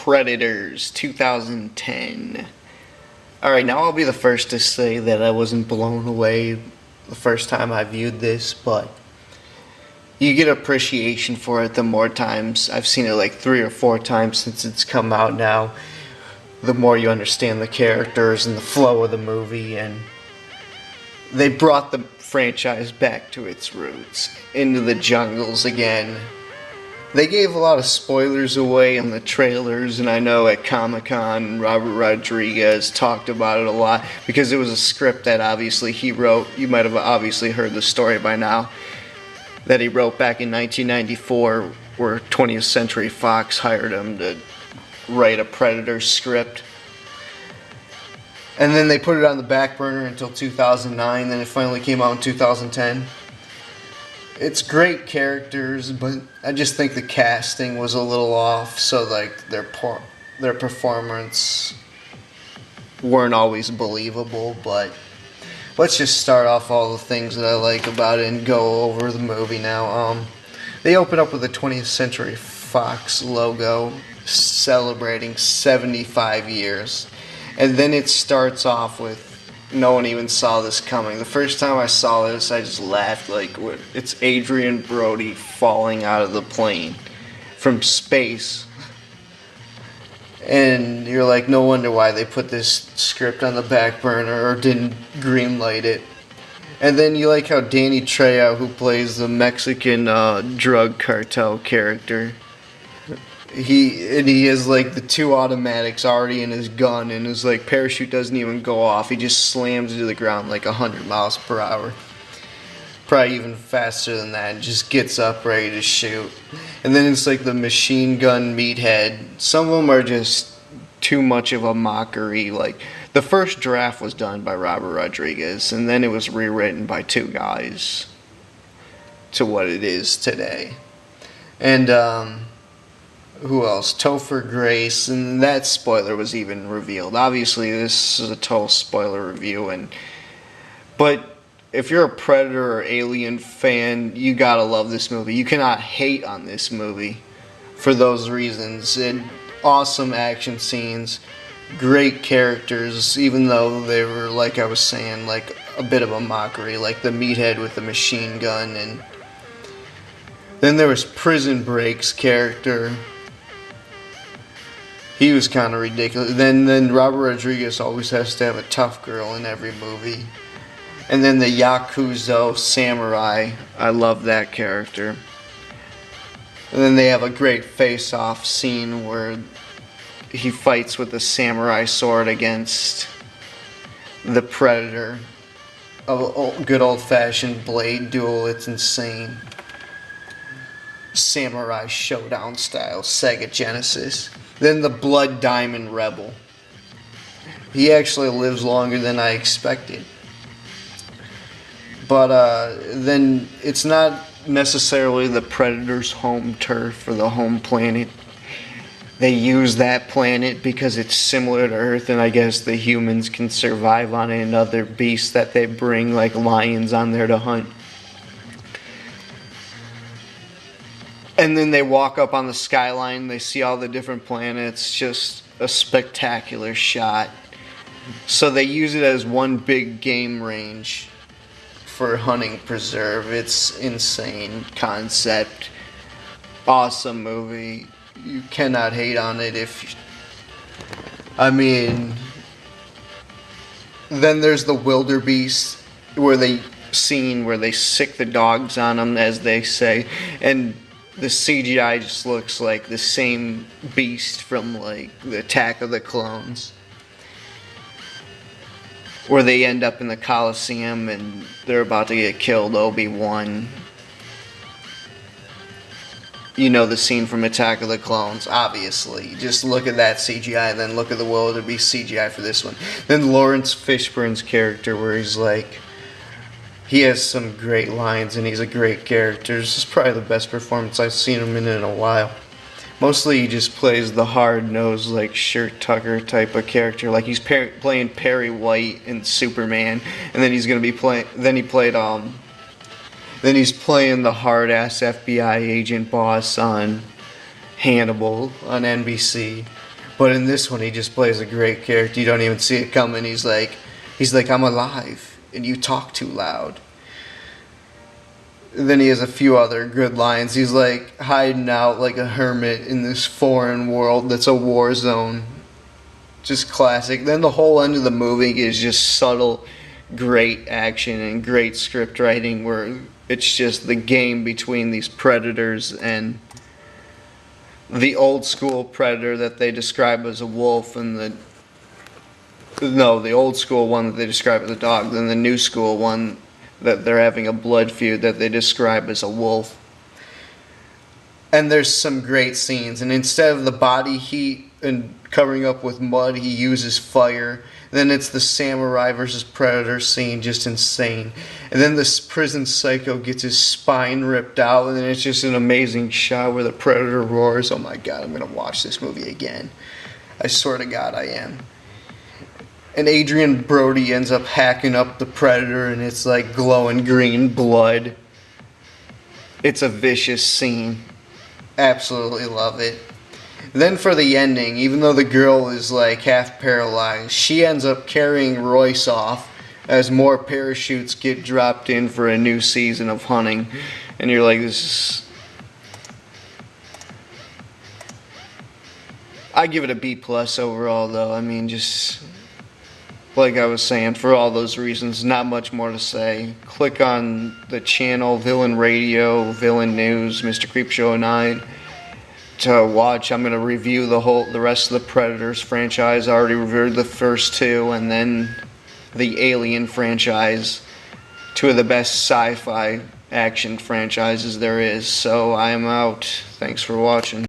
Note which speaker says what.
Speaker 1: Predators 2010. Alright, now I'll be the first to say that I wasn't blown away the first time I viewed this, but you get appreciation for it the more times. I've seen it like 3 or 4 times since it's come out now. The more you understand the characters and the flow of the movie, and they brought the franchise back to its roots, into the jungles again. They gave a lot of spoilers away in the trailers, and I know at Comic-Con, Robert Rodriguez talked about it a lot, because it was a script that obviously he wrote. You might have obviously heard the story by now, that he wrote back in 1994, where 20th Century Fox hired him to write a Predator script. And then they put it on the back burner until 2009, then it finally came out in 2010. It's great characters, but I just think the casting was a little off, so like their performance weren't always believable. But let's just start off all the things that I like about it and go over the movie now. They open up with a 20th Century Fox logo celebrating 75 years. And then it starts off with, no one even saw this coming. The first time I saw this, I just laughed like, it's Adrian Brody falling out of the plane from space. And you're like, no wonder why they put this script on the back burner or didn't greenlight it. And then you like how Danny Trejo, who plays the Mexican drug cartel character, he has like the 2 automatics already in his gun, and his like parachute doesn't even go off. He just slams to the ground like 100 miles per hour, probably even faster than that, and just gets up ready to shoot. And then it's like the machine gun meathead. Some of them are just too much of a mockery. Like the first draft was done by Robert Rodriguez, and then it was rewritten by 2 guys to what it is today. And who else? Topher Grace, and that spoiler was even revealed. Obviously, this is a total spoiler review, but if you're a Predator or Alien fan, you gotta love this movie. You cannot hate on this movie for those reasons. And awesome action scenes, great characters, even though they were, like I was saying, like a bit of a mockery, like the meathead with the machine gun. And then there was Prison Break's character. He was kind of ridiculous. Then Robert Rodriguez always has to have a tough girl in every movie. And then the Yakuza Samurai. I love that character. And then they have a great face-off scene where he fights with a samurai sword against the Predator. A good old-fashioned blade duel. It's insane. Samurai Showdown style, Sega Genesis. Then the Blood Diamond Rebel. He actually lives longer than I expected. But then it's not necessarily the Predator's home turf or the home planet. They use that planet because it's similar to Earth, and I guess the humans can survive on it, and other beasts that they bring, like lions, on there to hunt. And then they walk up on the skyline, they see all the different planets, just a spectacular shot. So they use it as one big game range for hunting preserve. It's insane concept. Awesome movie. You cannot hate on it then there's the wildebeest, where they sick the dogs on them, as they say, and the CGI just looks like the same beast from like the Attack of the Clones, where they end up in the Coliseum and they're about to get killed. Obi-Wan. You know the scene from Attack of the Clones, obviously. Just look at that CGI, and then look at the wildebeest CGI for this one. Then Lawrence Fishburne's character, where he's like, he has some great lines, and he's a great character. This is probably the best performance I've seen him in a while. Mostly he just plays the hard-nosed, like, shirt tucker type of character. Like he's playing Perry White in Superman, and then he's gonna be playing. Then he's playing the hard-ass FBI agent boss on Hannibal on NBC. But in this one, he just plays a great character. You don't even see it coming. He's like, I'm alive, and you talk too loud. And then he has a few other good lines. He's like hiding out like a hermit in this foreign world that's a war zone. Just classic. Then the whole end of the movie is just subtle, great action and great script writing where it's just the game between these predators and the old school predator that they describe as a wolf and the old school one that they describe as a dog, then the new school one that they're having a blood feud that they describe as a wolf. And there's some great scenes, and instead of the body heat and covering up with mud, he uses fire. Then it's the samurai versus predator scene, just insane. And then this prison psycho gets his spine ripped out, and then it's just an amazing shot where the predator roars. Oh my god, I'm going to watch this movie again. I swear to god I am. And Adrian Brody ends up hacking up the predator, and it's like glowing green blood. It's a vicious scene. Absolutely love it. Then for the ending, even though the girl is like half paralyzed, she ends up carrying Royce off as more parachutes get dropped in for a new season of hunting. And you're like, this is... I give it a B+ overall though. I mean, just like I was saying, for all those reasons, not much more to say. Click on the channel, VillainRadio, Villain News, Mr. Creepshow and I, to watch. I'm going to review the rest of the Predators franchise. I already reviewed the first two, and then the Alien franchise, two of the best sci-fi action franchises there is. So I am out. Thanks for watching.